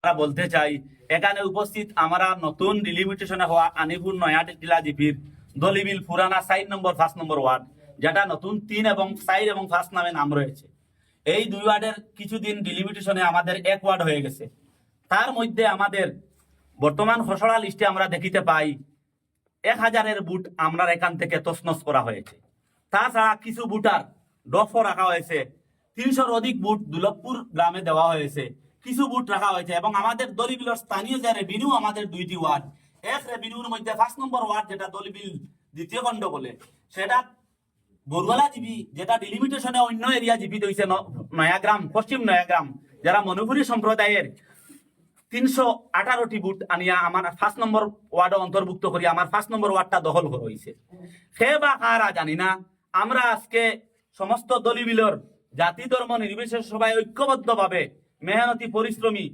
আমরা বলতে চাই এখানে উপস্থিত আমরা নতুন ডিলিমিটেশনে হওয়া আনিপুর নয়া টিলা জিপির দলিবিল পুরানা 4 নম্বর 5 নম্বর ওয়ার্ড, যেটা নতুন 3 এবং 4 এবং 5 নামে নাম রয়েছে। এই দুই ওয়ার্ডের কিছুদিন ডিলিমিটেশনে আমাদের এক ওয়ার্ড হয়ে গেছে। তার মধ্যে আমাদের বর্তমান খসড়া লিস্টে আমরা দেখিতে পাই 1000-এর বুট আমরা এখান থেকে তছনছ করা হয়েছে। তাছাড়া কিছু বুটার ডফও রাখা হয়েছে, 300-র অধিক বুট দুলভপুর গ্রামে দেওয়া হয়েছে, কিছু বুট রাখা হয়েছে। এবং আমাদের দলিবিলের স্থানীয় যে রেভিনিউ, আমাদের 2টি ওয়ার্ড, এক রেভিনিউর মধ্যে 5 নম্বর ওয়ার্ড যেটা দলিবিল দ্বিতীয় খণ্ড বলে, সেটা বরুয়ালা জিবি, যেটা ডিলিমিটেশনে অন্য এরিয়া জিবি হয়েছে নয়াগ্রাম, পশ্চিম নয়াগ্রাম, যারা মণিপুরী সম্প্রদায়ের 318টি বুট আনিয়া আমার 5 নম্বর ওয়ার্ড অন্তর্ভুক্ত করি আমার 5 নম্বর ওয়ার্ডটা দখল করা হয়েছে। সে বা কারা জানি না, আমরা আজকে সমস্ত দলিবিলর জাতি ধর্ম নির্বিশেষে সবাই ঐক্যবদ্ধভাবে মেহনতি পরিশ্রমী